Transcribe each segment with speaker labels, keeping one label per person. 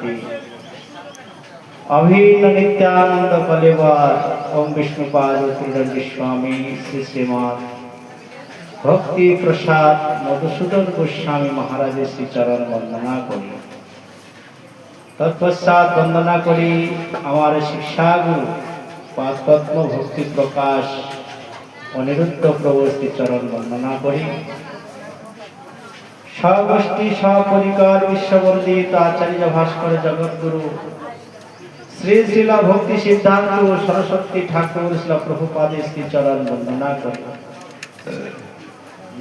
Speaker 1: भक्ति अभिन्न नित्यानंद कलेवर ओम विष्णुपाद त्रिदंडी स्वामी श्री श्रीमान भक्ति प्रसाद मधुसूदन गोस्वामी महाराज श्री चरण वंदना करी तत्पश्चात वंदना करी हमारे शिक्षागुरु पादपद्म भक्ति प्रकाश अनिरुद्ध प्रभु श्री चरण वंदना करी सगोष्ठी सपरिकर विश्ववंदित आचार्य भास्कर जगतगुरु श्री श्रीला भक्ति सिद्धांत सरस्वती ठाकुर श्रीला प्रभुपाद श्री चरण वंदना करी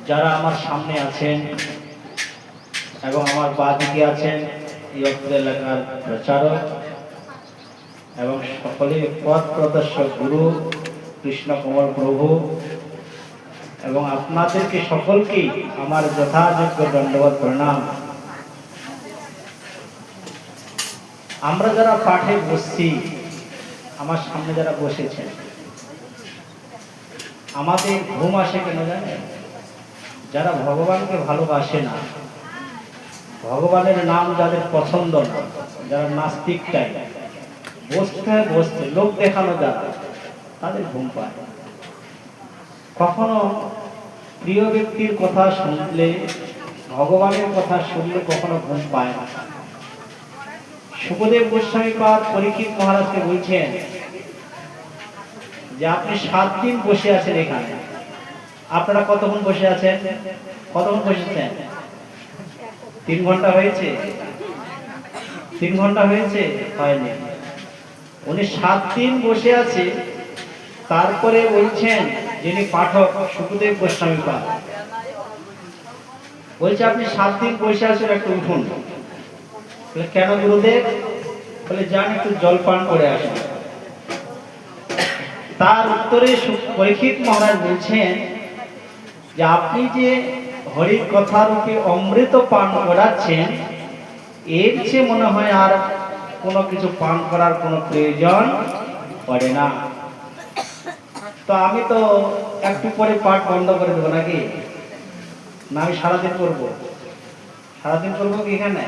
Speaker 1: যারা আমার সামনে আছেন এবং আমার বাদিকে আছেন এই এলাকার প্রচারক এবং সকলে পথ প্রদর্শক গুরু কৃষ্ণ কমল প্রভু এবং আপনাদেরকে সকলকেই আমার যথাযোগ্য দণ্ডবত প্রণাম। আমরা যারা পাঠে বসছি, আমার সামনে যারা বসেছেন, আমাদের ঘুম আসে কেন জানেন? যারা ভগবানকে ভালোবাসে না, ভগবানের নাম যাদের পছন্দ না, যারা নাস্তিক চাই, বসতে লোক দেখানো যাবে, তাদের ঘুম পায়। কখনো প্রিয় ব্যক্তির কথা শুনলে, ভগবানের কথা শুনলে কখনো ঘুম পায় না। সুখদেব গোস্বামী পাদ পরীক্ষিত মহারাজকে বলছেন যে আপনি 7 দিন বসে আছেন এখানে, আপনারা কতক্ষণ বসে আছেন? কতক্ষণ বসেছেন? 3 ঘন্টা হয়েছে? 3 ঘন্টা হয়েছে? হয়নি। উনি 7 দিন বসে আছে, তারপরে বলছেন যিনি পাঠক সুখদেব গোস্বামী পাদ বলছে আপনি 7 দিন বসে আছেন, একটু উঠুন। কেন গুরুদেব? বলে যান একটু জল পান করে আসুন। তার উত্তরে পরীক্ষিত মহারাজ বলছেন যে আপনি যে হরির কথা রূপে অমৃত পান করাচ্ছেন, এর চেয়ে মনে হয় আর কোনো কিছু পান করার কোনো প্রয়োজন পড়ে না। তো আমি তো একটু পরে পাঠ বন্ধ করে দেবো নাকি? না আমি সারাদিন করবো? সারাদিন করবো কি এখানে?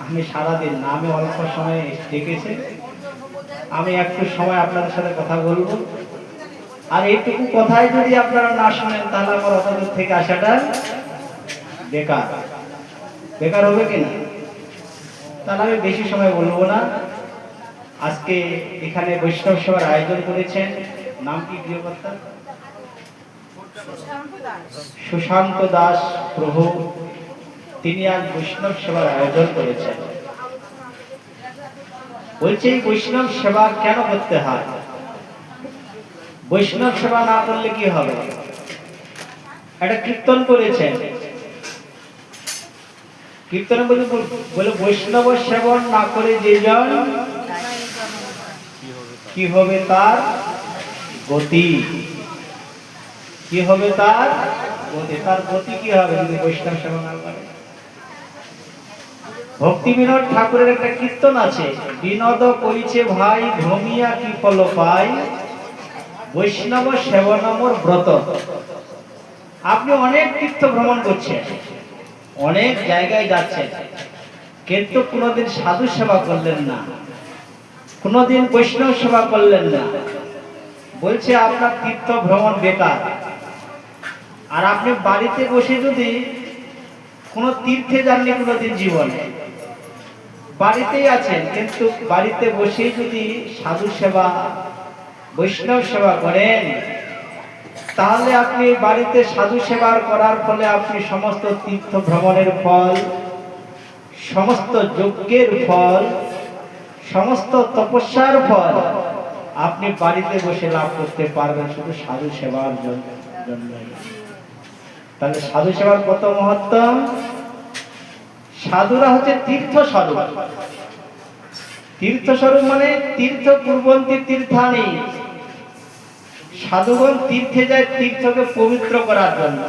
Speaker 1: আমি সারাদিন না, আমি অল্প সময় ডেকেছি, আমি একটু সময় আপনাদের সাথে কথা বলবো। আর এইটুকু কথাই যদি আপনারা না শোনেন, তাহলে আমার অতদূর থেকে আসাটা বেকার। বেকার হবে কিনা? তাহলে আমি বেশি সময় বলবো না। আজকে এখানে বৈষ্ণব সেবার আয়োজন করেছেন, নাম কি গৃহকর্তা? সুশান্ত দাস প্রভু, তিনি আজ বৈষ্ণব সেবার আয়োজন করেছেন। বলছে এই বৈষ্ণব সেবা কেন করতে হয়? বৈষ্ণব সেবা না করলে কি হবে? একটা কীর্তন করেছেন, কীর্তন বলে বৈষ্ণব সেবন না করে যে জন কি হবে তার গতি? কি হবে তার গতি? তার গতি কি হবে যদি বৈষ্ণব সেবা না করে? ভক্তি বিনোদ ঠাকুরের একটা কীর্তন আছে, বিনোদ কইছে ভাই ভ্রমিয়া কি ফল পাই, বৈষ্ণব সেবনামর ব্রত। আপনি অনেক তীর্থ ভ্রমণ করছেন, অনেক জায়গায় যাচ্ছেন, কিন্তু কোনোদিন সাধু সেবা করলেন না, কোনোদিন বৈষ্ণব সেবা করলেন না। বলছে আপনার তীর্থ ভ্রমণ বেকার। আর আপনি বাড়িতে বসে যদি কোনো তীর্থে যাননি কোনোদিন জীবনে, বাড়িতেই আছেন, কিন্তু বাড়িতে বসেই যদি সাধু সেবা বৈষ্ণব সেবা করেন, তাহলে আপনি বাড়িতে সাধু সেবা করার ফলে আপনি সমস্ত তীর্থ ভ্রমণের ফল, সমস্ত যজ্ঞের ফল, সমস্ত তপস্যার ফল আপনি বাড়িতে বসে লাভ করতে পারবেন, শুধু সাধু সেবার জন্য। তাহলে সাধু সেবার কত মহত্ব! সাধুরা হচ্ছে তীর্থ স্বরূপ। তীর্থ স্বরূপ মানে তীর্থ পূর্বন্তী তীর্থানি। সাধুগণ তীর্থে যায় তীর্থকে পবিত্র করার জন্য।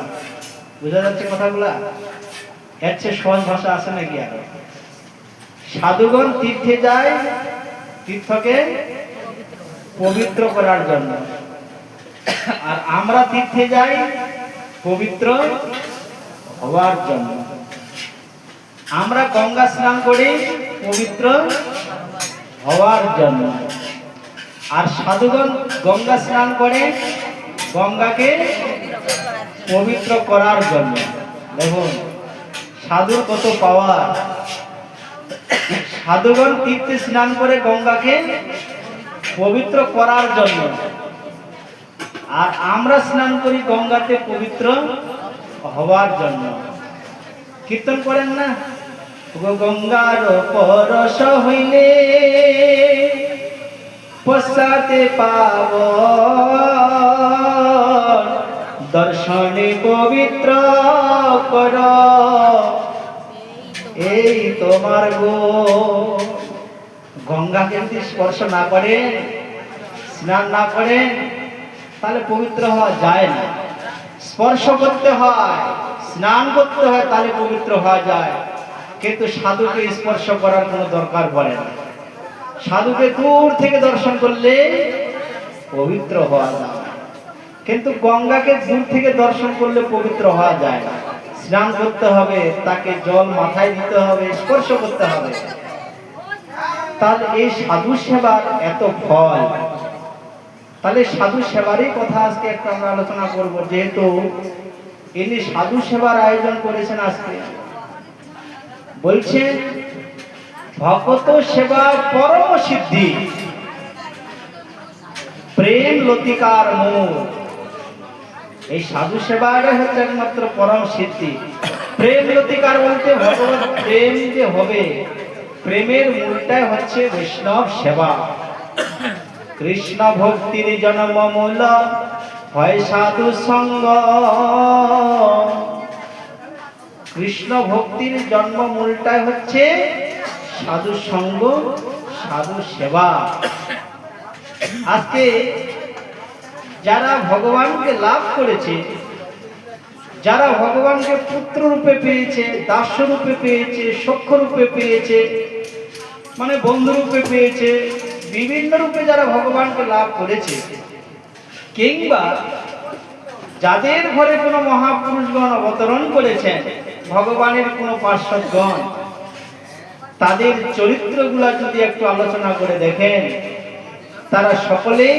Speaker 1: বুঝা যাচ্ছে কথাগুলা? এর চেয়ে সহজ ভাষা আছে নাকি আরো? সাধুগণ তীর্থে যায় তীর্থকে পবিত্র করার জন্য, আর আমরা তীর্থে যাই পবিত্র হওয়ার জন্য। আমরা গঙ্গা স্নান করি পবিত্র হওয়ার জন্য। আর সাধুগণ গঙ্গা স্নান করে গঙ্গাকে পবিত্র করার জন্য। দেখুন সাধুর কত পাওয়ার। সাধুগণ তীর্থে স্নান করে গঙ্গাকে পবিত্র করার জন্য, আর আমরা স্নান করি গঙ্গাতে পবিত্র হওয়ার জন্য। কীর্তন করেন না, গঙ্গার পরশ হইলে পশ্চাতে পাব দর্শনে পবিত্র কর, এই তোমার গো। গঙ্গাকে যদি স্পর্শ না করেন, স্নান না করেন, তাহলে পবিত্র হওয়া যায় না। স্পর্শ করতে হয়, স্নান করতে হয়, তাহলে পবিত্র হওয়া যায়। কিন্তু সাধুকে স্পর্শ করার কোনো দরকার পড়ে না। সাধুকে দূর থেকে দর্শন করলে পবিত্র হওয়া যায়, কিন্তু গঙ্গাকে দূর থেকে দর্শন করলে পবিত্র হওয়া যায় না। স্নান করতে হবে, তাকে জল মাথায় দিতে হবে, স্পর্শ করতে হবে। তাহলে এই সাধু সেবার এত ফল। তাহলে সাধু সেবারই কথা আজকে একটা আমরা আলোচনা করব, যেহেতু ইনি সাধু সেবার আয়োজন করেছেন। আজকে বলছেন ভকত সেবা পরম সিদ্ধি, প্রেম লতিকার মূল। এই সাধু সেবাটা হচ্ছে একমাত্র পরম সিদ্ধি। প্রেম লতিকার বলতে ভগবত প্রেম যে হবে, প্রেমের মূলটাই হচ্ছে বৈষ্ণব সেবা। কৃষ্ণ ভক্তির জন্ম মূল হয় সাধু সঙ্গ। কৃষ্ণ ভক্তির জন্ম মূলটাই হচ্ছে সাধু সঙ্গ, সাধু সেবা। আজকে যারা ভগবানকে লাভ করেছে, যারা ভগবানকে পুত্র রূপে পেয়েছে, দাস রূপে পেয়েছে, সখ্য রূপে পেয়েছে, মানে বন্ধু রূপে পেয়েছে, বিভিন্ন রূপে যারা ভগবানকে লাভ করেছে, কিংবা যাদের ঘরে কোনো মহাপুরুষগণ অবতরণ করেছেন, ভগবানের কোনো পার্শ্বদগণ, তাদের চরিত্রগুলা যদি একটু আলোচনা করে দেখেন, তারা সকলেই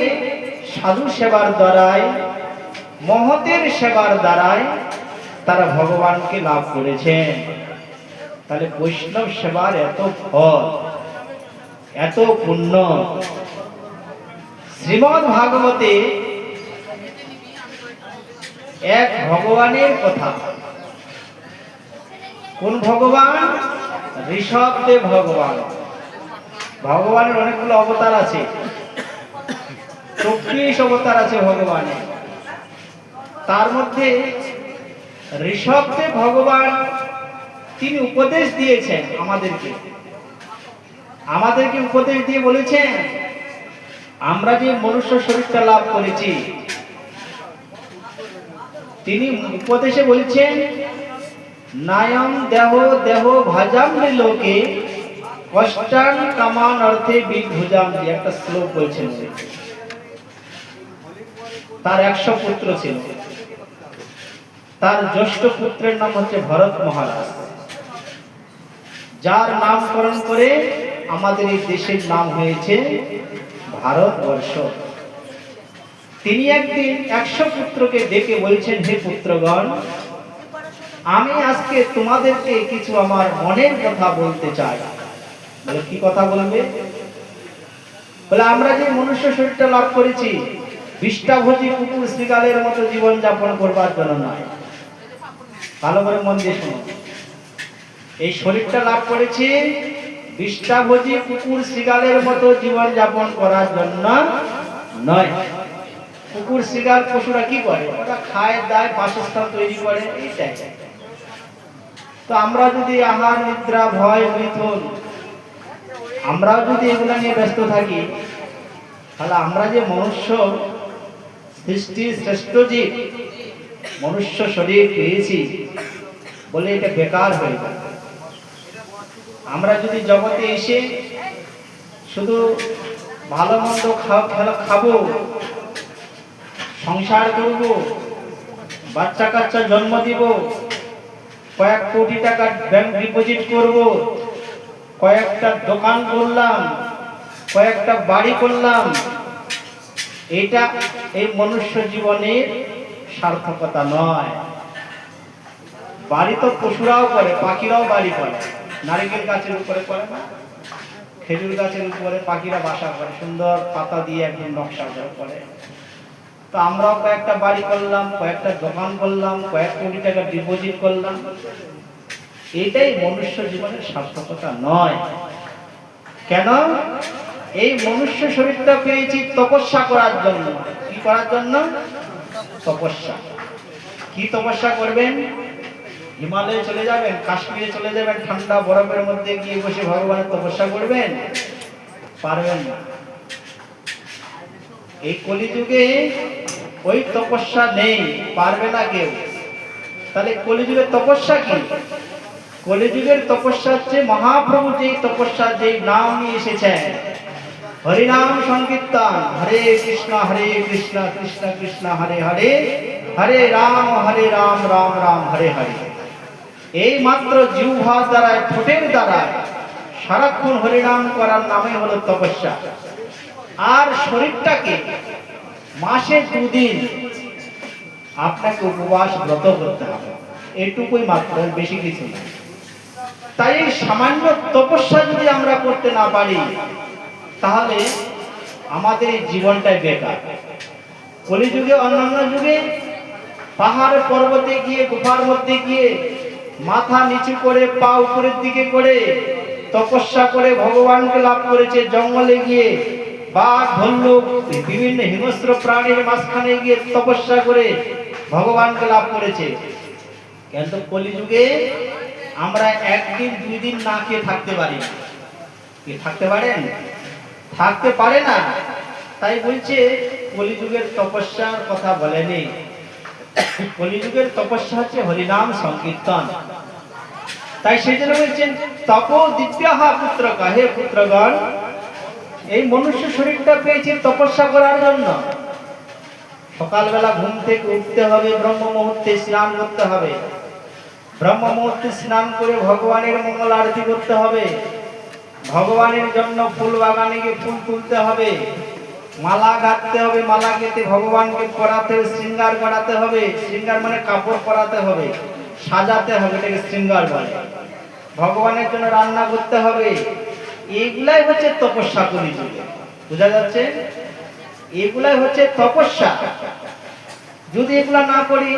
Speaker 1: সাধু সেবার দ্বারাই, মহতের সেবার দ্বারাই তারা ভগবানকে লাভ করেছেন। তাহলে বৈষ্ণব সেবার এত ফল, এত পুণ্য। শ্রীমদ্ ভাগবতে এক ভগবানের কথা। কোন ভগবান? ঋষভদেব ভগবান। ভগবানের অনেকগুলো অবতার আছে, 24 অবতার আছে ভগবানের। তার মধ্যে ঋষভদেব ভগবান তিনি উপদেশ দিয়েছেন আমাদেরকে উপদেশ দিয়ে বলেছেন, আমরা যে মনুষ্য শরীরটা লাভ করেছি, তিনি উপদেশে বলছেন, নায়ম দেহ দেহ ভাজাম লোকে কষ্টান কামান অর্থে বিভুজাম। একটা শ্লোক বলছেন। তার 100 পুত্র ছিল। তার জ্যেষ্ঠ পুত্রের নাম হচ্ছে ভরত মহারাজ, যার নামকরণ করে আমাদের এই দেশের নাম হয়েছে ভারতবর্ষ। তিনি একদিন 100 পুত্রকে ডেকে বলছেন, হে পুত্রগণ, আমি আজকে তোমাদেরকে কিছু আমার মনের কথা বলতে চাই। বলে কি কথা বলবে? বলে আমরা যে মনুষ্য শরীরটা লাভ করেছি, বিষ্ঠাভোজী কুকুর শৃগালের মতো জীবন যাপন করবার জন্য নয়। ভালো করে মন দিয়ে শোনো। এই শরীরটা লাভ করেছি বিষ্ঠাভোজী কুকুর শৃগালের মতো জীবন যাপন করার জন্য নয়। কুকুর শৃগাল পশুরা কি করে? ওরা খায়, দায়, বাসস্থান তৈরি করে, এইটাই। তো আমরা যদি আহার, নিদ্রা, ভয়, মিথুন, আমরাও যদি এগুলো নিয়ে ব্যস্ত থাকি, তাহলে আমরা যে মনুষ্য সৃষ্টির শ্রেষ্ঠ জীব, মনুষ্য শরীর পেয়েছি বলে এটা বেকার হয়ে যাবে। আমরা যদি জগতে এসে শুধু ভালো মন্দ খাবো, সংসার করব, বাচ্চা কাচ্চা জন্ম দিব, কয়েক কোটি টাকা ব্যাংক ডিপোজিট করব, কয়েকটা দোকান করলাম, কয়েকটা বাড়ি করলাম, এটা এই মনুষ্য জীবনের সার্থকতা নয়। বাড়ি তো পশুরাও করে, পাখিরাও বাড়ি করে, নারকেল গাছের উপরে করে না, খেজুর গাছের উপরে পাখিরা বাসা করে, সুন্দর পাতা দিয়ে একদম নকশা করে। তো আমরাও কয়েকটা বাড়ি করলাম, কয়েকটা দোকান করলাম, কয়েক কোটি টাকা ডিপোজিট করলাম, এটাই মনুষ্য জীবনের সার্থকতা নয়। কেন? এই মনুষ্য শরীরটা পেয়েছি তপস্যা করার জন্য। কি করার জন্য? তপস্যা। কি তপস্যা করবেন? হিমালয়ে চলে যাবেন, কাশ্মীরে চলে যাবেন, ঠান্ডা বরফের মধ্যে গিয়ে বসে ভগবানের তপস্যা করবেন? পারবেন না। এই কলিযুগে ওই তপস্যা নেই, পারবে না কেউ। তাহলে কলিযুগের তপস্যা কি? কলিযুগের তপস্যা হচ্ছে মহাপ্রভু যেই তপস্যা, যেই নাম নিয়ে এসেছেন, হরিনাম সংকীর্তন, হরে কৃষ্ণ কৃষ্ণ কৃষ্ণ হরে হরে, হরে রাম রাম রাম হরে হরে। এই মাত্র জিহ্বার দ্বারা, ঠোঁটের দ্বারা সারাক্ষণ হরিনাম করার নামে হলো তপস্যা। আর শরীরটাকে মাসে 2 দিন আপনাকে উপবাস ব্রত করতে হবে, এটুকুই মাত্র, বেশি কিছু না। তাই এই সামান্য তপস্যা যদি আমরা করতে না পারি, তাহলে আমাদের এই জীবনটাই বেকার। কলিযুগে, অন্যান্য যুগে পাহাড় পর্বতে গিয়ে, গুফার মধ্যে গিয়ে মাথা নিচু করে, পা উপরের দিকে করে তপস্যা করে ভগবানকে লাভ করেছে। জঙ্গলে গিয়ে বাঘ, ভাল্লুক, বিভিন্ন হিংস্র প্রাণীর মাঝখানে গিয়ে তপস্যা করে ভগবানকে লাভ করেছে। কিন্তু কলিযুগে আমরা 1 দিন 2 দিন না খেয়ে থাকতে পারি না। কি থাকতে পারেন? থাকতে পারে না। তাই বলছে কলিযুগের তপস্যার কথা বলেনি। কলিযুগের তপস্যা হচ্ছে হরিনাম সংকীর্তন। তাই সেই জন্য বলছেন তপো দিব্যাহা পুত্রকা, হে পুত্রগণ, এই মনুষ্য শরীরটা পেয়েছি তপস্যা করার জন্য। সকালবেলা ঘুম থেকে উঠতে হবে, ব্রহ্ম মুহূর্তে স্নান করতে হবে, ব্রহ্ম মুহূর্তে স্নান করে ভগবানের মঙ্গল আরতি করতে হবে, ভগবানের জন্য ফুল বাগানে গিয়ে ফুল তুলতে হবে, মালা গাঁথতে হবে, মালা গেঁথে ভগবানকে পরাতে, শৃঙ্গার করাতে হবে। শৃঙ্গার মানে কাপড় পরাতে হবে, সাজাতে হবে, এটাকে শৃঙ্গার বলে। ভগবানের জন্য রান্না করতে হবে। এগুলাই হচ্ছে তপস্যা। কলিযুগে বোঝা যাচ্ছে, এগুলাই হচ্ছে তপস্যা। যদি এগুলা না করি,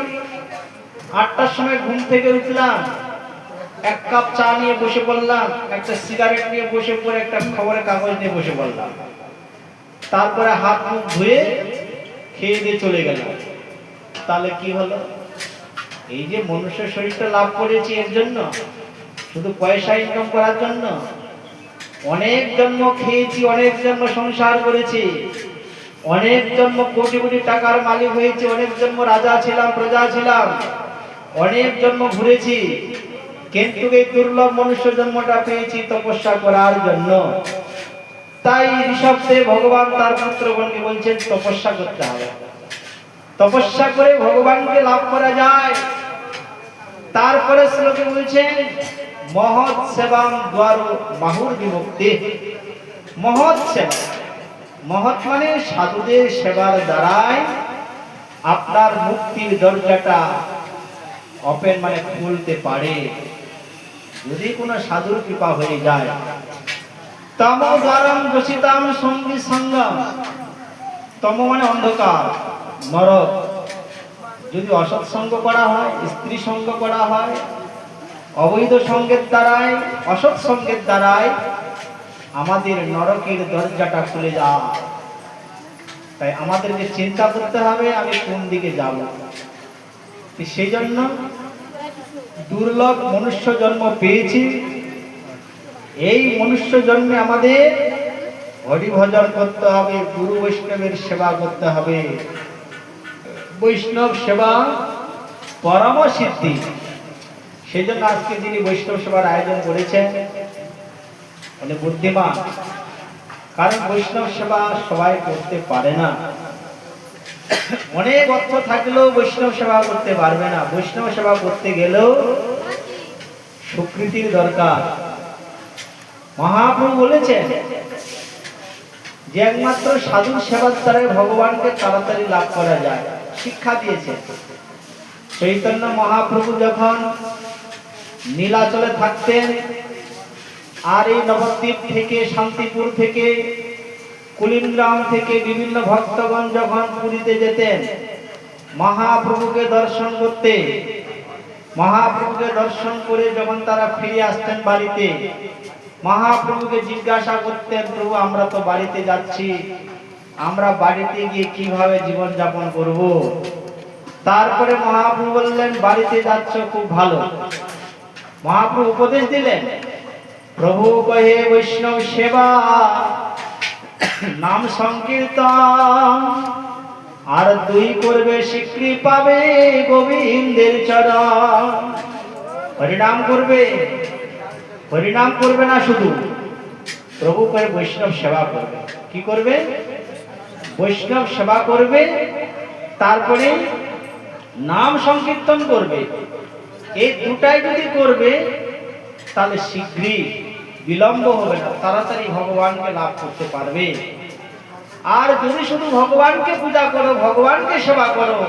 Speaker 1: 8টার সময় ঘুম থেকে উঠলাম, 1 কাপ চা নিয়ে বসে পড়লাম, একটা সিগারেট নিয়ে বসে পড়ে, একটা খবরের কাগজ নিয়ে বসে পড়লাম, তারপরে হাত মুখ ধুয়ে খেয়ে দিয়ে চলে গেলাম, তাহলে কি হলো? এই যে মনুষ্য শরীরটা লাভ করেছি এর জন্য, শুধু পয়সা ইনকাম করার জন্য? অনেক জন্ম খেয়েছি, অনেক জন্ম সংসার করেছি, অনেক জন্ম কোটি কোটি টাকার মালিক হয়েছে, অনেক জন্ম রাজা ছিলাম, প্রজা ছিলাম, অনেক জন্ম ঘুরেছি, কিন্তু এই দুর্লভ মনুষ্য জন্মটা পেয়েছি তপস্যা করার জন্য। তাই ঋষভদেব ভগবান তার পুত্রগণকে বলছেন তপস্যা করতে হবে। তপস্যা করে ভগবানকে লাভ করা যায়। তারপরে শ্লোকে বলছেন মহৎ সেবাম দ্বার মাহুর বিমুক্তি। মহৎ সেবা, মহৎ মানে সাধুদের সেবার দ্বারাই আপনার মুক্তির দরজাটা ওপেন, মানে খুলতে পারে, যদি কোনো সাধুর কৃপা হয়ে যায়। তম দ্বারম দোষিতাম সঙ্গী সঙ্গম। তম মানে অন্ধকার, নরক। যদি অসৎ সঙ্গ করা হয়, স্ত্রী সঙ্গ করা হয়, অবৈধ সঙ্গের দ্বারাই, অসৎ সঙ্গের দ্বারাই আমাদের নরকের দরজাটা খুলে যায়। তাই আমাদেরকে চিন্তা করতে হবে আমি কোন দিকে যাব। সেই জন্য দুর্লভ মনুষ্য জন্ম পেয়েছি। এই মনুষ্য জন্মে আমাদের হরি ভজন করতে হবে, গুরু বৈষ্ণবের সেবা করতে হবে। বৈষ্ণব সেবা পরম সিদ্ধি। সেই জন্য আজকে যিনি বৈষ্ণব সেবার আয়োজন করেছেন উনি বুদ্ধিমান। কারণ বৈষ্ণব সেবা সবাই করতে পারে না। অনেক অর্থ থাকলেও বৈষ্ণব সেবা করতে পারবে না। বৈষ্ণব সেবা করতে গেলেও স্বীকৃতির দরকার। মহাপ্রভু বলেছেন যে একমাত্র সাধু সেবার দ্বারা ভগবানকে তাড়াতাড়ি লাভ করা যায়, শিক্ষা দিয়েছে। চৈতন্য মহাপ্রভু যখন নীলাচলে থাকতেন আর এই নবদ্বীপ থেকে, শান্তিপুর থেকে, কুলিমগ্রাম থেকে বিভিন্ন ভক্তগণ যখন পুরীতে যেতেন মহাপ্রভুকে দর্শন করতে, মহাপ্রভুকে দর্শন করে যখন তারা ফিরে আসতেন বাড়িতে, মহাপ্রভুকে জিজ্ঞাসা করতেন, প্রভু আমরা তো বাড়িতে যাচ্ছি, আমরা বাড়িতে গিয়ে কিভাবে জীবন যাপন করব? তারপরে মহাপ্রভু বললেন, বাড়িতে যাচ্ছ খুব ভালো। মহাপ্রভু উপদেশ দিলেন, প্রভু কহে বৈষ্ণব সেবা, নাম সংকীর্তন, আর দুই করবে স্বীকৃতি পাবে গোবিন্দের চরণ। হরিনাম করবে, হরিনাম করবে না শুধু, প্রভু কহে বৈষ্ণব সেবা করবে। কি করবে? বৈষ্ণব সেবা করবে, তারপরে নাম সংকীর্তন করবে। এই দুটাই যদি করবে তাহলে শীঘ্রই, বিলম্ব হবে না, তাড়াতাড়ি ভগবানকে লাভ করতে পারবে। আর যদি শুধু ভগবানকে পূজা করো, ভগবানকে সেবা করো,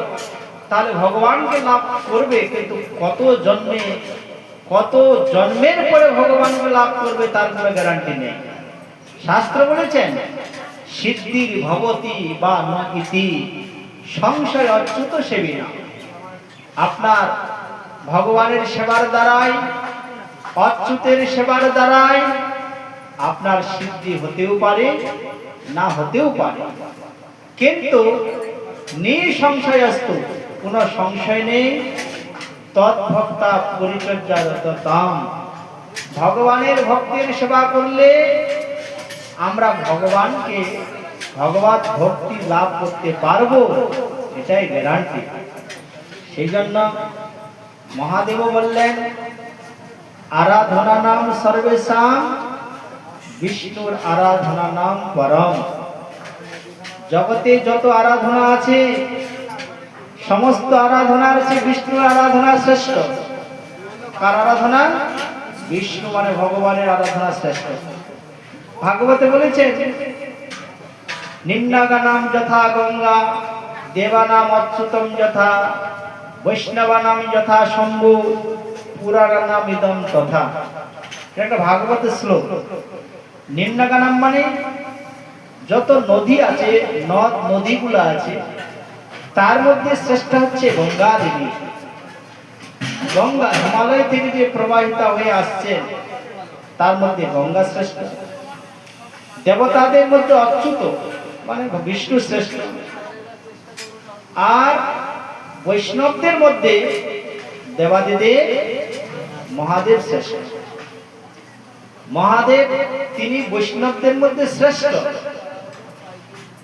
Speaker 1: তাহলে ভগবানকে লাভ করবে, কিন্তু কত জন্মের পরে ভগবানকে লাভ করবে তার কোনো গ্যারান্টি নেই। শাস্ত্র বলেছেন, সিদ্ধির ভবতি বা ন ইতি সংশয় অচ্যুত সেবিনা। আপনার ভগবানের সেবার দ্বারাই, অচ্যুতের সেবার দ্বারাই আপনার সিদ্ধি হতেও পারে, না হতেও পারে, কিন্তু নিঃসংশয়স্তু, কোনো সংশয় নেই। তদ্ভক্তা পরিচর্যারতাম, ভগবানের ভক্তের সেবা করলে আমরা ভগবানকে, ভগবত ভক্তি লাভ করতে পারবো, এটাই গ্যারান্টি। সেই জন্য মহাদেব বললেন, আরাধনা নাম সর্বেশাম, বিষ্ণুর আরাধনা নাম পরম। জগতে যত আরাধনা আছে, সমস্ত আরাধনার চেয়ে বিষ্ণুর আরাধনা শ্রেষ্ঠ। কার আরাধনা? বিষ্ণু মানে ভগবানের আরাধনা শ্রেষ্ঠ। ভাগবতে বলেছেন, নিম্নাগানাম যথা গঙ্গা, দেবানাম অচ্যুতম যথা, বৈষ্ণবানাম যথা শম্ভু, পুরাণানাম ইদম তথা। এটা ভাগবতের শ্লোক। নিম্নাগানাম মানে যত নদী আছে, নদ নদীগুলো আছে, তার মধ্যে শ্রেষ্ঠ হচ্ছে গঙ্গা দেবী। গঙ্গা হিমালয় থেকে যে প্রবাহিত হয়ে আসছে, তার মধ্যে গঙ্গা শ্রেষ্ঠ। দেবতাদের মধ্যে অচ্যুত মানে বিষ্ণু শ্রেষ্ঠ। আর বৈষ্ণবদের মধ্যে দেবাদিদেব মহাদেব শ্রেষ্ঠ। মহাদেব তিনি বৈষ্ণবদের মধ্যে শ্রেষ্ঠ।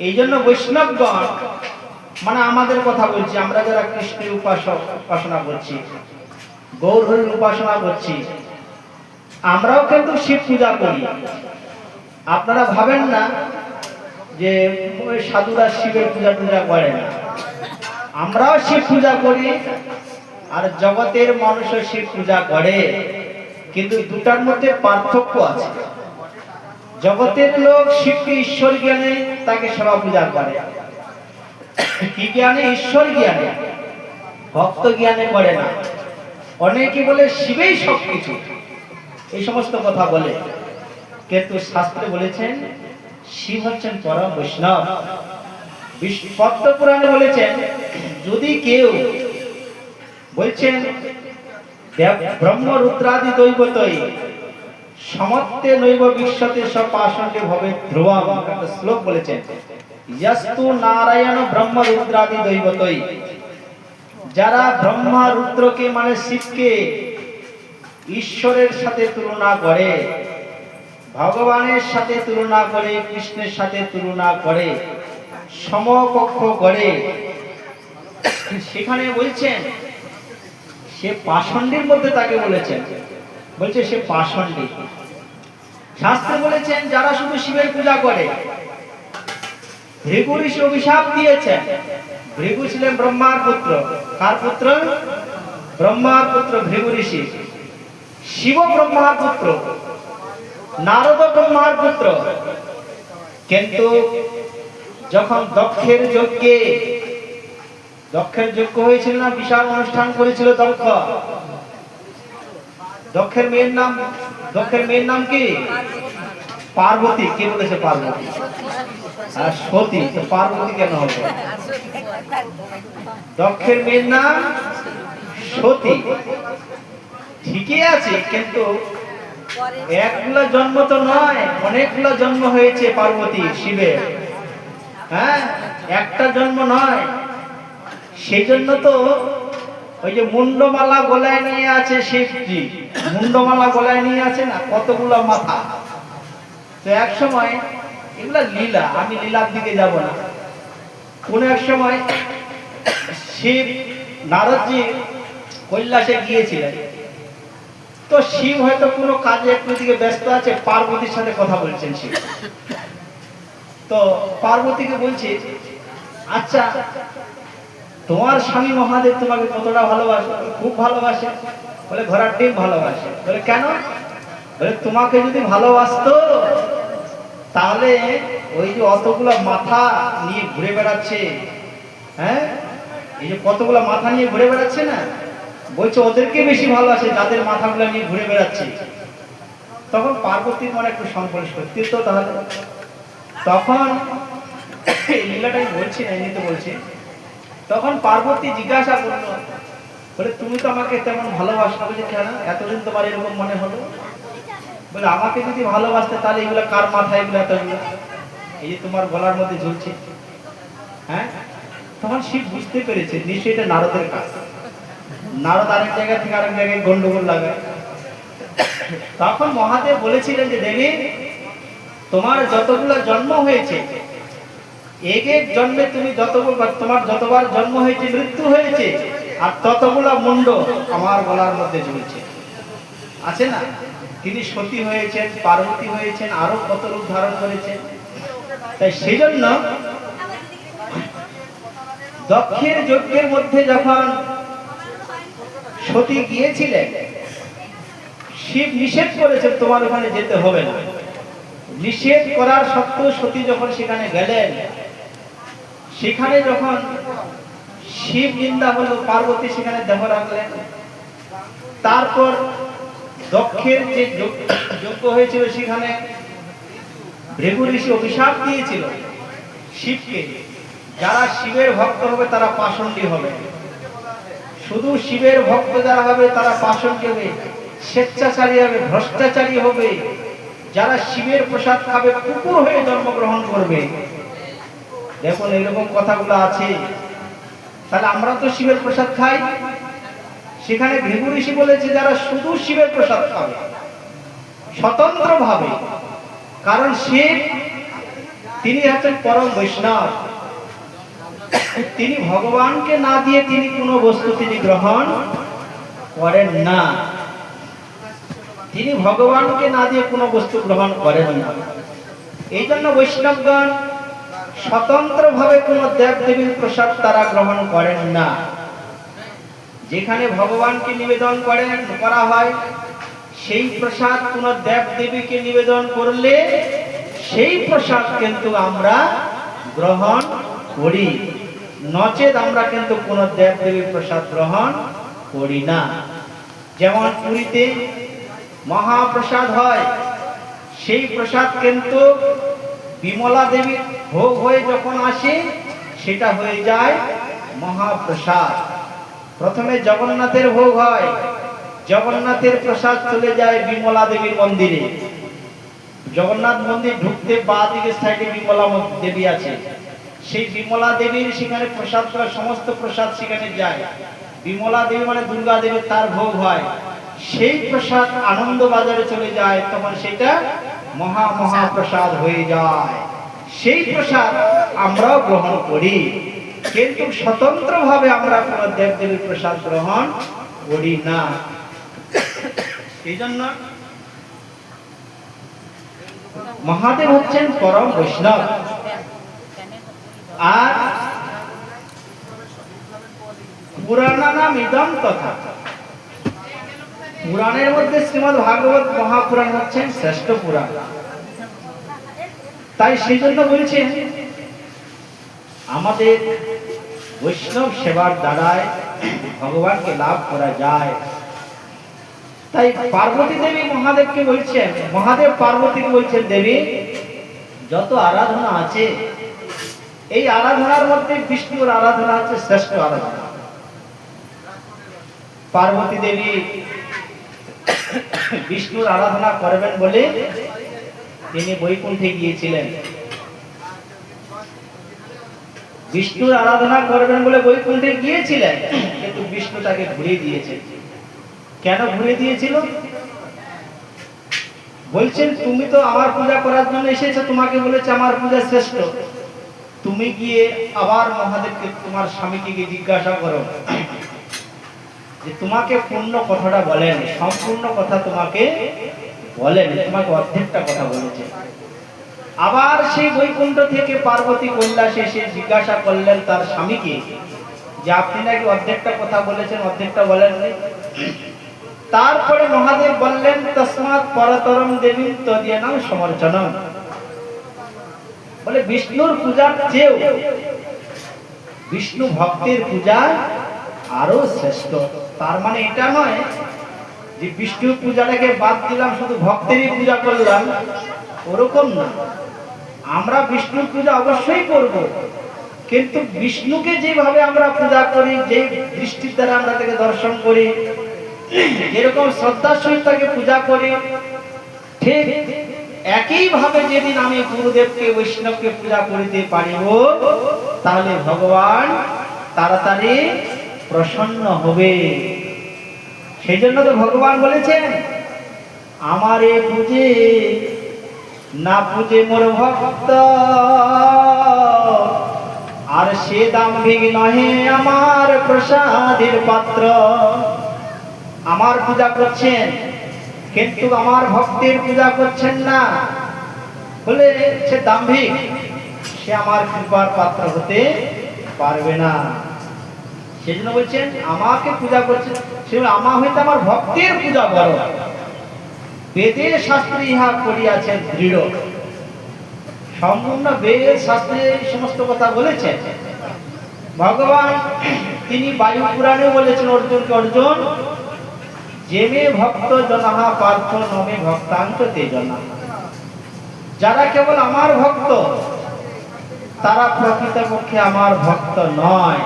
Speaker 1: এই জন্য বৈষ্ণবগণ মানে আমাদের কথা বলছি, আমরা যারা কৃষ্ণের উপাসনা করছি, গৌর হরির উপাসনা করছি, আমরাও কিন্তু শিব পূজা করি। আপনারা ভাবেন না যে ওই সাধুরা শিবের পূজা করে না। আমরাও শিব পূজা করি, আর জগতের মানুষও শিব পূজা করে, কিন্তু দুটার মধ্যে পার্থক্য আছে। জগতের লোক শিবকে ঈশ্বর জ্ঞানে তাকে সেবা পূজা করে, কি জ্ঞানে? ঈশ্বর জ্ঞানে, ভক্ত জ্ঞানে করে না। অনেকে বলে শিবেই সবকিছু, এই সমস্ত কথা বলে, কিন্তু শাস্ত্রে বলেছেন শিব হচ্ছেন পরম বৈষ্ণব। পদ্ম পুরাণে বলেছেন, যদি কেউ বলছেন ব্রহ্ম রুদ্রাদি দৈবতই সমত্তে নৈব বিশ্বতে সপাশন্ডে ভবে ধ্রুবম, একটা শ্লোক বলেছেন, যস্তু নারায়ণ ব্রহ্ম রুদ্রাদি দৈবতই, যারা ব্রহ্মা রুদ্রকে মানে শিবকে ঈশ্বরের সাথে তুলনা করে, ভগবানের সাথে তুলনা করে, কৃষ্ণের সাথে তুলনা করে, সমকক্ষ করে, সেখানে বলছেন সে পাষণ্ডের মধ্যে তাকে বলেছেন, বলছে সে পাষণ্ডী। শাস্ত্রে বলেছেন যারা শুধু শিবের পূজা করে, ভৃগু ঋষি অভিশাপ দিয়েছেন। ভৃগু ছিলেন ব্রহ্মার পুত্র। কার পুত্র? ব্রহ্মার পুত্র ভৃগু ঋষি। শিব ব্রহ্মার পুত্র, নারদ ব্রহ্মার পুত্র, কিন্তু যখন দক্ষের যজ্ঞ হয়েছিল না, বিশাল অনুষ্ঠান করেছিল দক্ষ। দক্ষের মেয়ের নাম কি? পার্বতী। কে বলেছে পার্বতী? আর সতী। তো পার্বতী কেন হবে? দক্ষের মেয়ের নাম সতী, ঠিকই আছে, কিন্তু একগুলো জন্ম তো নয়, অনেকগুলো জন্ম হয়েছে পার্বতী শিবের। হ্যাঁ, একটা জন্ম নয়। সেই জন্য তো ওই যে মুন্ডমালা গলায় নিয়ে আছে শিবজি, মুন্ডমালা গলায় নিয়ে আছে না, কতগুলো মাথা। তো এক সময়, এগুলা লীলা, আমি লীলার দিকে যাব না, কোন এক সময় শিব নারদজি কৈলাসে গিয়েছিলেন। তো শিব হয়তো কোনো কাজে একটু দিকে ব্যস্ত আছে, পার্বতীর সাথে কথা বলছেন শিব। তো পার্বতীকে বলছে, আচ্ছা তোমার স্বামী মহাদেব তোমাকে কতটা ভালোবাসে? খুব ভালোবাসে। বলে ঘোড়ার ডিম ভালোবাসে। বলে কেন? বলে তোমাকে যদি ভালোবাসতো তাহলে ওই যে অতগুলো মাথা নিয়ে ঘুরে বেড়াচ্ছে, হ্যাঁ, এই যে কতগুলো মাথা নিয়ে ঘুরে বেড়াচ্ছে না, বলছে ওদেরকে বেশি ভালোবাসে যাদের মাথাগুলো নিয়ে ঘুরে বেড়াচ্ছে। তখন পার্বতীর মনে একটু সংকোচ, সত্যি তো তাহলে। তখন এই লীলাটাই বলছি না, এমনিতে বলছি। তখন পার্বতী জিজ্ঞাসা করলো, বলে তুমি তো আমাকে তেমন ভালোবাসো। বলে কেন, এতদিন তোমার এরকম মনে হলো? বলে আমাকে যদি ভালোবাসতে তাহলে এগুলো কার মাথায়, এগুলো এতগুলো এই যে তোমার গলার মধ্যে ঝুলছে। হ্যাঁ, তখন শিব বুঝতে পেরেছে নিশ্চয়ই এটা নারদের কাজ। নারদ আরেক জায়গা থেকে আরেক জায়গায় গন্ডগোল লাগায়। তখন মহাদেব বলেছিলেন যে দেবী, তোমার যতগুলো জন্ম হয়েছে, এক এক জন্মে তুমি তোমার যতবার জন্ম হয়েছে, মৃত্যু হয়েছে, আর ততগুলা মুন্ড আমার গলার মধ্যে ঝুলছে, আছে না? তিনি সতী হয়েছেন, পার্বতী হয়েছেন, আরো কত রূপ ধারণ করেছেন। তাই সেই জন্য দক্ষের যজ্ঞের মধ্যে যখন সতী গিয়েছিলেন, শিব নিষেধ করেছেন তোমার ওখানে যেতে হবে না। নিষেধ করার সত্ত্বেও সতী যখন সেখানে গেলেন, সেখানে যখন শিব নিন্দা হলো, পার্বতী সেখানে দেহ রাখলেন। তারপর দক্ষের যে যজ্ঞ হয়েছিল সেখানে ভৃগু ঋষি অভিশাপ দিয়েছিল শিবকে, যারা শিবের ভক্ত হবে তারা পাষণ্ডী হবে, শুধু শিবের ভক্ত যারা হবে তারা পাষণ্ডী হবে, স্বেচ্ছাচারী হবে, ভ্রষ্টাচারী হবে, যারা শিবের প্রসাদ খাবে কুকুর হয়ে জন্মগ্রহণ করবে। দেখুন এরকম কথাগুলো আছে। তাহলে আমরা তো শিবের প্রসাদ খাই। সেখানে ভৃগু ঋষি বলেছে যারা শুধু শিবের প্রসাদ খাবে স্বতন্ত্র ভাবে, কারণ শিব তিনি হচ্ছেন পরম বৈষ্ণব, তিনি ভগবানকে না দিয়ে তিনি কোনো বস্তু তিনি গ্রহণ করেন না। তিনি ভগবানকে না দিয়ে কোনো বস্তু গ্রহণ করেন না। এই জন্য বৈষ্ণবগণ স্বতন্ত্র ভাবে কোনো দেব দেবীর প্রসাদ তারা গ্রহণ করেন না। যেখানে ভগবানকে নিবেদন করা হয় সেই প্রসাদ কোন দেব দেবীকে নিবেদন করলে সেই প্রসাদ কিন্তু আমরা গ্রহণ করি, নচেত আমরা কিন্তু কোন দেব দেবীর প্রসাদ গ্রহণ করি না। যেমন পুরীতে মহাপ্রসাদ হয়, সেই প্রসাদ কিন্তু বিমলা দেবীর ভোগ হয়ে যখন আসে সেটা হয়ে যায় মহাপ্রসাদ। প্রথমে জগন্নাথের ভোগ হয়, জগন্নাথের প্রসাদ চলে যায় বিমলা দেবীর মন্দিরে। জগন্নাথ মন্দির ঢুকতে বাঁ দিকে সাইডে বিমলা দেবী আছে, সেই বিমলা দেবীর সেখানে প্রসাদ, সমস্ত প্রসাদ সেখানে যায়। বিমলা দেবী মানে দুর্গা দেবী, তার ভোগ হয়, সেই প্রসাদ আনন্দ বাজারে চলে যায়, তখন সেটা মহাপ্রসাদ হয়ে যায়। সেই প্রসাদ আমরাও গ্রহণ করি, কিন্তু স্বতন্ত্র ভাবে আমরা কোন দেব দেবীর প্রসাদ গ্রহণ করি না। এই জন্য মহাদেব হচ্ছেন পরম বৈষ্ণব। আর পুরাণানাম ইদম তথা, পুরাণের মধ্যে শ্রীমদ্ ভাগবত মহাপুরাণ হচ্ছেন শ্রেষ্ঠ পুরাণ। তাই সেই জন্য বলছেন আমাদের বৈষ্ণব সেবার দ্বারায় ভগবানকে লাভ করা যায়। তাই পার্বতী দেবী মহাদেবকে বলছেন, মহাদেব পার্বতীকে বলছেন, দেবী যত আরাধনা আছে এই আরাধনার মধ্যে বিষ্ণুর আরাধনা হচ্ছে শ্রেষ্ঠ আরাধনা। পার্বতী দেবী বিষ্ণুর আরাধনা করবেন বলে তিনি বৈকুণ্ঠে গিয়েছিলেন। বিষ্ণুর আরাধনা করবেন বলে বৈকুণ্ঠে গিয়েছিলেন, কিন্তু বিষ্ণু তাকে ঘুরিয়ে দিয়েছে। কেন ঘুরিয়ে দিয়েছিল? বলছেন তুমি তো আমার পূজা করার জন্য এসেছো, তোমাকে বলেছে আমার পূজা শ্রেষ্ঠ। তুমি গিয়ে আবার মহাদেবকে তোমার স্বামীকে গিয়ে জিজ্ঞাসা করো যে তোমাকে পূর্ণ কথাটা বলেন, সম্পূর্ণ কথা তোমাকে বলেন, তোমাকে অর্ধেকটা কথা বলেছে। আবার সেই বৈকুণ্ঠ থেকে পার্বতী কৈলাসে এসে জিজ্ঞাসা করলেন তার স্বামীকে যে আপনি নাকি অর্ধেকটা কথা বলেছেন, অর্ধেকটা বলেননি। তারপরে মহাদেব বললেন তস্মাৎ পরতরম দেবী তদীয়ানাং সমর্চনম, বলে বিষ্ণুর পূজার চেয়েও বিষ্ণু ভক্তের পূজা আরো শ্রেষ্ঠ। তার মানে এটা নয় যে বিষ্ণুর পূজাটাকে বাদ দিলাম, শুধু ভক্তেরই পূজা করলাম, ওরকম না। আমরা বিষ্ণুর পূজা অবশ্যই করব, কিন্তু বিষ্ণুকে যেভাবে আমরা পূজা করি, যে দৃষ্টির দ্বারা আমরা তাকে দর্শন করি, যেরকম শ্রদ্ধার সহিত তাকে পূজা করি, ঠিক একইভাবে যেদিন আমি গুরুদেবকে বৈষ্ণবকে পূজা করিতে পারিব, তাহলে ভগবান তাড়াতাড়ি প্রসন্ন হবে। সেই জন্য তো ভগবান বলেছেন আমারে পূজে না পূজে মোর ভক্ত, আর সে দাম্ভিক নহে আমার প্রসাদের পাত্র। আমার পূজা করছেন কিন্তু আমার ভক্তের পূজা করছেন না বলে সে দাম্ভিক, সে আমার কৃপার পাত্র হতে পারবে না। সেজন্য বলছেন আমাকে পূজা করছেন, সেজন্য আমার হইতে আমার ভক্তের পূজা বড়। বেদের শাস্ত্রে ইহা করিয়াছেন দৃঢ়, সম্পূর্ণ বেদ শাস্ত্রে সমস্ত কথা বলেছেন। ভগবান তিনি বায়ু পুরাণে বলেছেন অর্জুনকে, অর্জুন যে মে ভক্ত জনাহা পার্থ নমে ভক্তান্ত তে জনা, যারা কেবল আমার ভক্ত তারা প্রকৃতপক্ষে আমার ভক্ত নয়।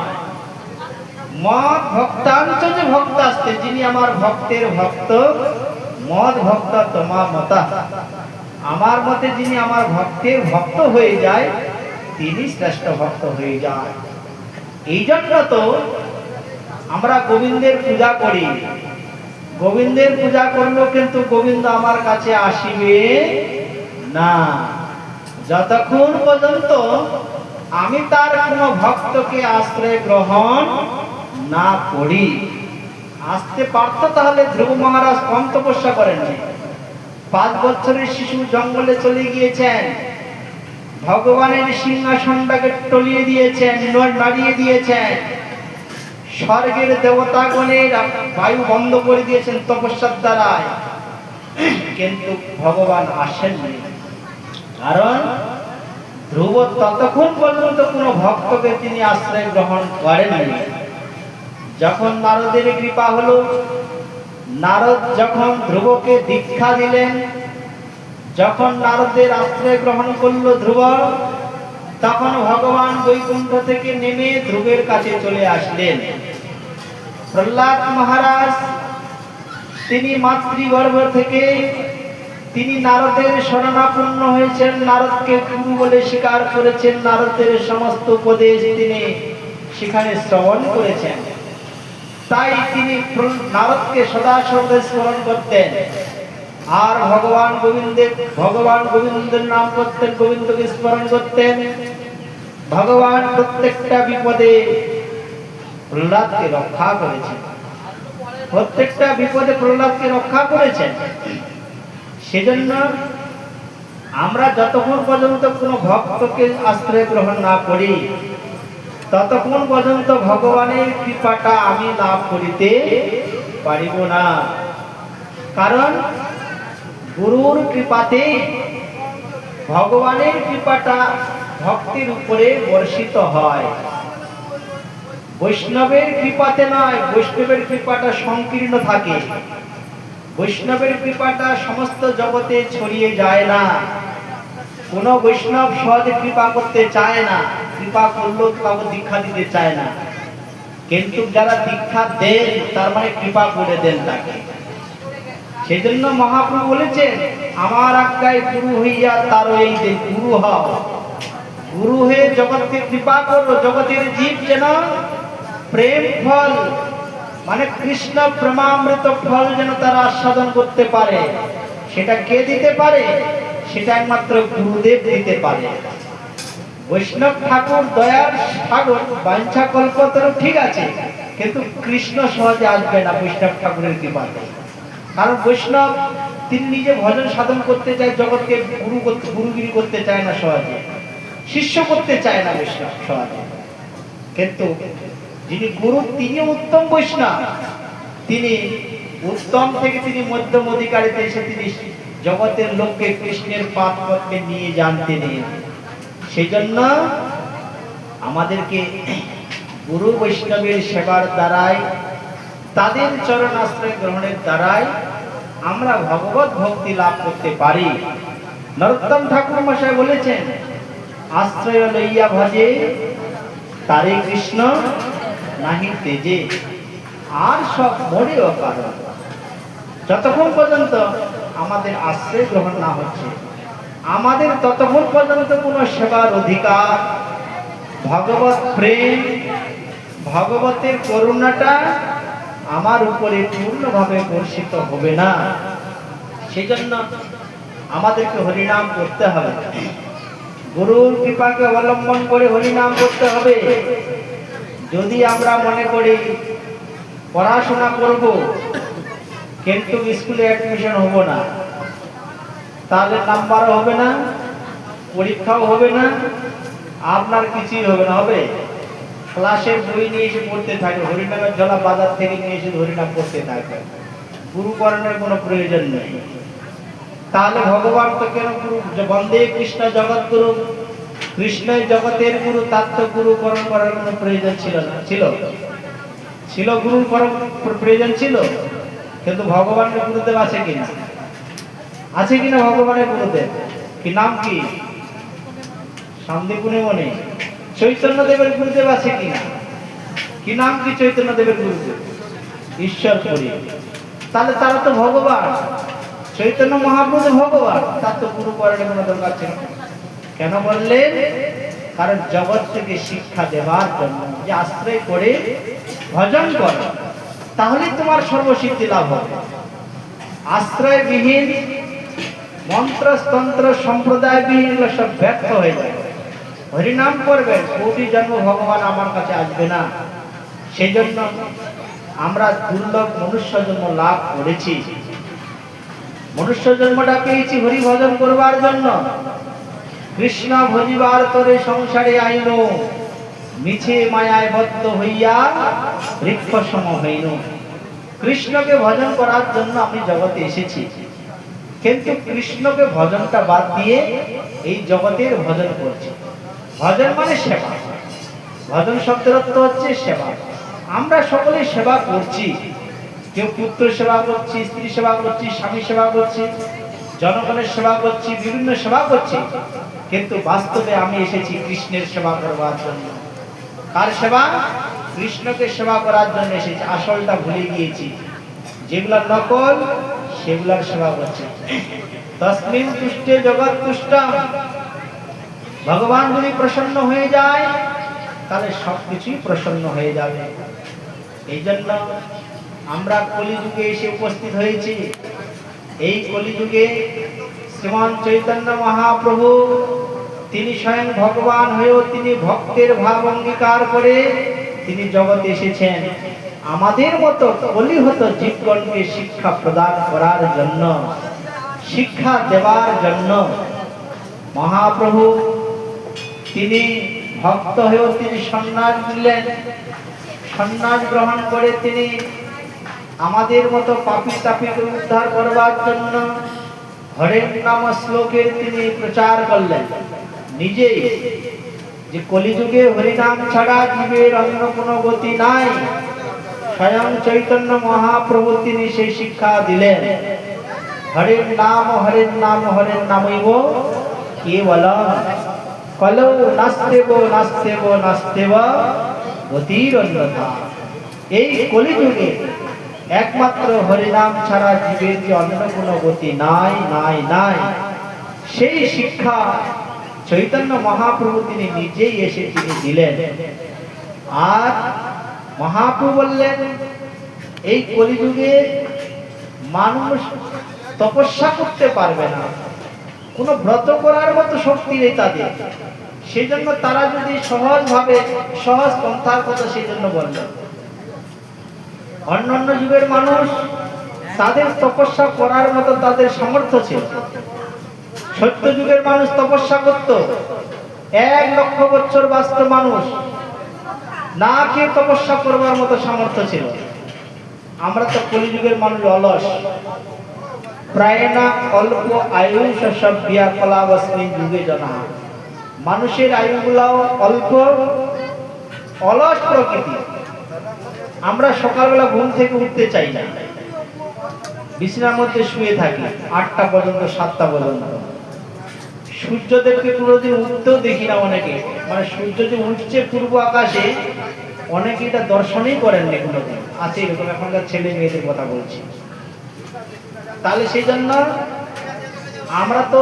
Speaker 1: মদ ভক্তান্ত যে ভক্ত আসতে, যিনি আমার ভক্তের ভক্ত, মদ ভক্ত তোমা মতা, আমার মতে যিনি আমার ভক্তের ভক্ত হয়ে যায় তিনি শ্রেষ্ঠ ভক্ত হয়ে যায়। এই জন্য তো আমরা গোবিন্দের পূজা করি। গোবিন্দের পূজা করলেও কিন্তু গোবিন্দ আমার কাছে আসিবে না যতক্ষণ পর্যন্ত আমি তার কোনো ভক্তকে আশ্রয় গ্রহণ না করি। আসতে পারত, তাহলে ধ্রুব মহারাজ কম তপস্যা করেননি। 5 বছরের শিশু জঙ্গলে চলে গিয়েছেন, ভগবানের সিংহাসনটাকে টলিয়ে দিয়েছেন, নাড়িয়ে দিয়েছেন, স্বর্গের দেবতাগণের বায়ু বন্ধ করে দিয়েছেন তপস্যার দ্বারায়, কিন্তু ভগবান আসেননি। কারণ ধ্রুব ততক্ষণ পর্যন্ত কোনো ভক্তকে তিনি আশ্রয় গ্রহণ করেননি। যখন নারদের কৃপা হলো, নারদ যখন ধ্রুবকে দীক্ষা দিলেন, যখন নারদের আশ্রয় গ্রহণ করলো ধ্রুব, তখন ভগবান বৈকুণ্ঠ থেকে নেমে ধ্রুবের কাছে চলে আসলেন। প্রহ্লাদ মহারাজ তিনি মাতৃগর্ভ থেকে তিনি নারদের শরণাপন্ন হয়েছেন, নারদকে গুরু বলে স্বীকার করেছেন, নারদের সমস্ত উপদেশ তিনি সেখানে শ্রবণ করেছেন। তাই তিনি নারদকে সদা সর্বদা স্মরণ করতেন, আর ভগবান গোবিন্দের নাম করতেন, গোবিন্দকে স্মরণ করতেন। ভগবান প্রত্যেকটা বিপদে প্রহ্লাদকে রক্ষা করেছেন, প্রত্যেকটা বিপদে প্রহ্লাদকে রক্ষা করেছেন। সেজন্য আমরা যতক্ষণ পর্যন্ত কোনো ভক্তকে আশ্রয় গ্রহণ না করি, ততক্ষণ পর্যন্ত ভগবানের কৃপাটা আমি লাভ করিতে পারিব না। কারণ গুরুর কৃপাতে ভগবানের কৃপাটা ভক্তির উপরে বর্ষিত হয়, বৈষ্ণবের কৃপাতে নয়। বৈষ্ণবের কৃপাটা সংকীর্ণ থাকে, বৈষ্ণবের কৃপাটা সমস্ত জগতে ছড়িয়ে যায় না। কোন বৈষ্ণব সহজে কৃপা করতে চায় না, কৃপা করলেও কাউকে দীক্ষা দিতে চায় না, কিন্তু যারা দীক্ষা দেন তার মানে কৃপা করে দেন তাকে। সেজন্য মহাপ্রভু বলেছেন, আমার আজ্ঞায় গুরু হইয়া তার এই যে গুরু হও, গুরু হয়ে জগৎকে কৃপা করো। জগতের জীব যেন প্রেম ফল মানে কৃষ্ণ প্রেমামৃত ফল যেন তারা আস্বাদন করতে পারে। সেটা কে দিতে পারে? সেটা একমাত্র গুরুদেব দিতে পারে। বৈষ্ণব ঠাকুর দয়ার সাগর, বাঞ্ছা কল্পতরু ঠিক আছে, কিন্তু কৃষ্ণ সহজে আসবে না বৈষ্ণব ঠাকুরের কৃপাতে। কারণ বৈষ্ণব তিনি নিজে ভজন সাধন করতে চায়, জগৎকে গুরুগিরি করতে চায় না সহজে, শিষ্য করতে চায় না বৈষ্ণব সহজে। কিন্তু যিনি গুরু তিনি উত্তম বৈষ্ণব, তিনি উত্তম থেকে তিনি মধ্যম অধিকারীতে এসে তিনি জগতের লোককে কৃষ্ণের পাদ পদ্মে নিয়ে যান তিনি। সেই জন্য আমাদেরকে গুরু বৈষ্ণবের সেবার দ্বারাই, তাদের চরণ আশ্রয় গ্রহণের দ্বারাই আমরা ভগবত ভক্তি লাভ করতে পারি। নরোত্তম ঠাকুর মশাই বলেছেন, আশ্রয় লইয়া ভজে তারে কৃষ্ণ নাহি তেজে, আর সব মরেও কারণ। যতক্ষণ পর্যন্ত আমাদের আশ্রয় গ্রহণ না হচ্ছে, আমাদের ততক্ষণ পর্যন্ত কোন সেবার অধিকার, ভগবত প্রেম, ভগবতের করুণাটা আমার উপরে পূর্ণভাবে বর্ষিত হবে না। সেই জন্য আমাদেরকে হরিনাম করতে হবে, গুরুর কৃপাকে অবলম্বন করে হরিনাম করতে হবে। যদি আমরা মনে করি পড়াশোনা করব কিন্তু স্কুলে অ্যাডমিশন হব না, তাহলে নাম্বারও হবে না, পরীক্ষাও হবে না, আপনার কিছুই হবে না। হবে ক্লাসের বই নিয়ে এসে পড়তে থাকে, হরিনামের ঝোলা বাজার থেকে নিয়ে এসে হরিনাম পড়তে থাকে, গুরুকরণের কোনো প্রয়োজন নেই। তাহলে ভগবান তো কেন গুরু? বন্দে কৃষ্ণ জগৎ গুরু, কৃষ্ণই জগতের গুরু, তার তো গুরুকরণ করার কোনো প্রয়োজন ছিল না। ছিল গুরুর প্রয়োজন ছিল, কিন্তু ভগবানের গুরুদেব আছে কিনা? আছে কিনা ভগবানের গুরুদেব? কি নাম কি? সন্দীপুনি মনে চৈতন্য দেবের গুরুদেব আছে কিনা? কি নাম কি চৈতন্য দেবের গুরুদেব? ঈশ্বর করি। তাহলে তারা তো ভগবান, চৈতন্য মহাপ্রভু ভগবান, তার তো গুরু করার কোনো দরকার ছিল না। কেন বললেন? কারণ জগৎ থেকে শিক্ষা দেওয়ার জন্য, যে আশ্রয় করে ভজন করো তাহলে তোমার সর্বসিদ্ধি লাভ হবে। আশ্রয়বিহীন, মন্ত্রতন্ত্র সম্প্রদায়বিহীন সব ব্যর্থ হয়ে যায়। হরিনাম করবেন, কোটি জন্ম ভগবান আমার কাছে আসবে না। সেই জন্য আমরা দুর্লভ মনুষ্য জন্ম লাভ করেছি। মনুষ্য জন্মটা পেয়েছি হরি ভজন করবার জন্য। কৃষ্ণ ভজিবার তোরে সংসারে আইন, মিছে মায়ায় বদ্ধ হইয়া বৃক্ষ সম হইন। কৃষ্ণকে ভজন করার জন্য আমি জগতে এসেছি, কিন্তু কৃষ্ণকে ভজনটা বাদ দিয়ে এই জগতের ভজন করছি। ভজন মানে সেবা, ভজন শব্দের অর্থ হচ্ছে সেবা। আমরা সকলে সেবা করছি, কেউ পুত্র সেবা করছি, স্ত্রী সেবা করছি, স্বামী সেবা করছি, জনগণের সেবা করছি, বিভিন্ন সেবা করছি, কিন্তু বাস্তবে আমি এসেছি কৃষ্ণের সেবা করবার জন্য। কার সেবা? কৃষ্ণকে সেবা করার জন্য এসেছি। আসলটা ভুলে গিয়েছি, যেগুলা নকল সেগুলার সেবা করছি। তস্মিন তুষ্টে জগৎ তুষ্টম, ভগবান যদি প্রসন্ন হয়ে যায় তাহলে সবকিছুই প্রসন্ন হয়ে যাবে। এই জন্য আমরা কলিযুগে এসে উপস্থিত হয়েছি। এই কলিযুগে শ্রীমান চৈতন্য মহাপ্রভু তিনি স্বয়ং ভগবান হয়েও তিনি ভক্তের ভাব অঙ্গীকার করে তিনি জগতে এসেছেন আমাদের মতো কলিহত জীবগণকে শিক্ষা প্রদান করার জন্য, শিক্ষা দেওয়ার জন্য। মহাপ্রভু তিনি ভক্ত হয়েও তিনি সন্ন্যাস নিলেন, সন্ন্যাস গ্রহণ করে তিনি আমাদের মতো পাপী তাপীকে উদ্ধার করবার জন্য হরের নাম শ্লোকের তিনি প্রচার করলেন নিজেই, যে কলিযুগে হরিনাম ছাড়া জীবের অন্য কোনো গতি নাই। স্বয়ং চৈতন্য মহাপ্রভু তিনি সেই শিক্ষা দিলেন, হরের নাম হরের নাম হরের নামৈব কেবলম কলৌ নাস্তেব নাস্তেব নাস্তেব গতির অন্যথা। এই কলিযুগে একমাত্র হরিনাম ছাড়া জীবের যে অন্য কোনো গতি নাই নাই নাই, সেই শিক্ষা চৈতন্য মহাপ্রভু তিনি নিজেই এসে তিনি দিলেন। আর মহাপ্রভু বললেন, এই কলিযুগে মানুষ তপস্যা করতে পারবে না, কোনো ব্রত করার মতো শক্তি নেই তাদের। সেই জন্য তারা যদি সহজভাবে সহজ পন্থার কথা সেই জন্য বললেন। অন্যান্য যুগের মানুষ তাদের তপস্যা করার মতো তাদের সামর্থ্য ছিল। সত্য যুগের মানুষ তপস্যা করত, 1 লক্ষ বছর বাঁচত মানুষ, না কেউ তপস্যা করবার মতো সামর্থ্য ছিল। আমরা তো কলিযুগের মানুষ অলস, প্রায় না অল্প আয়ুষ সব বিয়া কলাবস্মিন যুগে জনা। মানুষের আয়ুগুলাও অল্প, অলস প্রকৃতি। আমরা সকালবেলা ঘুম থেকে উঠতে চাই না, বিছানার মধ্যে শুয়ে থাকি 8টা পর্যন্ত 7টা পর্যন্ত। সূর্যদেবকে কোনোদিন উঠতেও দেখি না অনেকে, মানে সূর্য যে উঠছে পূর্ব আকাশে অনেকে এটা দর্শনই করেননি কোনোদিন। আছে এরকম, এখনকার ছেলে মেয়েদের কথা বলছি। তাহলে সেই জন্য আমরা তো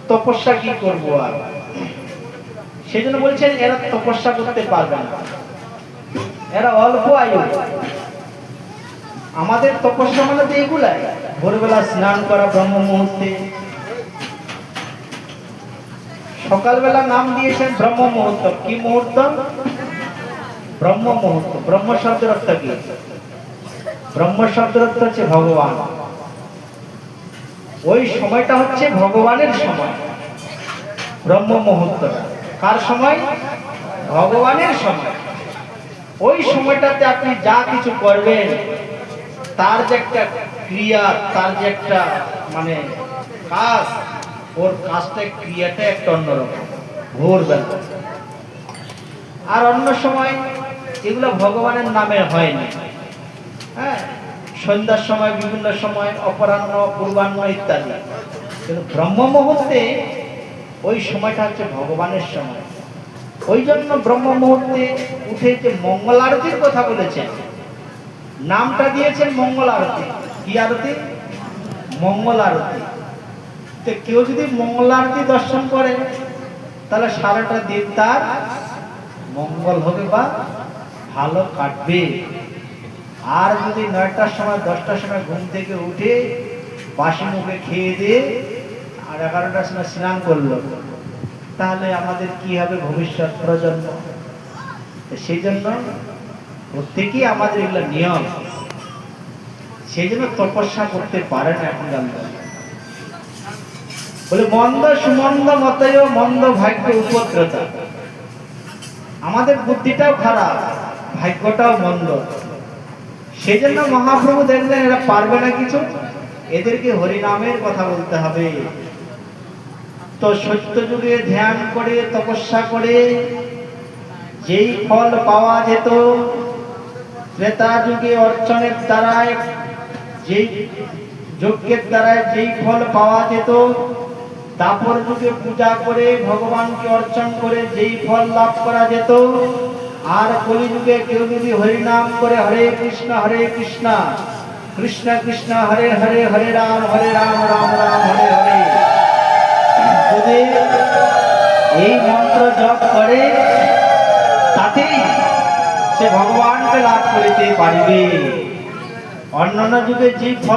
Speaker 1: তপস্যা কি করবো আর, সেই জন্য বলছেন এরা তপস্যা করতে পারবে না, এরা অল্প আয়ু। আমাদের তপস্যা মানে তো এগুলাই, ভোরবেলা স্নান করা ব্রহ্ম মুহূর্তে, সকালবেলা নাম দিয়েছেন ব্রহ্ম মুহূর্ত। কি মুহূর্ত? ব্রহ্ম মুহূর্ত। ব্রহ্ম শব্দের অর্থ কি? ব্রহ্ম শব্দের অর্থ হচ্ছে ভগবান। ওই সময়টা হচ্ছে ভগবানের সময়। ব্রহ্ম মুহূর্ত কার সময়? ভগবানের সময়। ওই সময়টাতে আপনি যা কিছু করবেন তার যে একটা ক্রিয়া, তার যে একটা মানে কাজ, ওর কাজটা ক্রিয়াটা একটা অন্যরকম ভোরবেলা। আর অন্য সময় এগুলো ভগবানের নামে হয়নি। হ্যাঁ, সন্ধ্যার সময়, বিভিন্ন সময়, অপরাহ্ন, পূর্বাহ্ন ইত্যাদি। কিন্তু ব্রহ্ম মুহূর্তে ওই সময়টা হচ্ছে ভগবানের সময়। ওই জন্য ব্রহ্ম মুহূর্তে উঠে যে মঙ্গল আরতির কথা বলেছেন, নামটা দিয়েছেন মঙ্গল আরতি। কি আরতি? মঙ্গল আরতি। তো কেউ যদি মঙ্গল আরতি দর্শন করে তাহলে সারাটা দিন তার মঙ্গল হবে বা ভালো কাটবে। আর যদি 9টার সময় 10টার সময় ঘুম থেকে উঠে বাসি মুখে খেয়ে দিয়ে আর 11টার সময় স্নান করলো, তাহলে আমাদের কি হবে ভবিষ্যৎ প্রজন্ম? সেই জন্য প্রত্যেকেই আমাদের এগুলো নিয়ম। সেই জন্য তপস্যা করতে পারে না এখনকার লোক। বলে মন্দ সুমন্দ মতয় মন্দ ভাগ্য উপদ্রতা। আমাদের বুদ্ধিটাও খারাপ, ভাগ্যটাও মন্দ। সেই জন্য মহাপ্রভু দেখলেন এরা পারবে না কিছু, এদেরকে হরিনামের কথা বলতে হবে। তো সত্য যুগে ধ্যান করে তপস্যা করে যেই ফল পাওয়া যেত, ত্রেতা যুগে অর্চনের দ্বারায়, যেই যজ্ঞের দ্বারায় যেই ফল পাওয়া যেত, দাপর যুগে পূজা করে ভগবানকে অর্চন করে যেই ফল লাভ করা যেত, আর কলিযুগে কেউ যদি হরিনাম করে হরে কৃষ্ণ কৃষ্ণ কৃষ্ণ হরে হরে, হরে রাম রাম রাম হরে হরে, যদি এই মন্ত্র জপ করে তাতেই সে ভগবানকে লাভ করিতে পারিবে। অন্যান্য যুগে যে ফল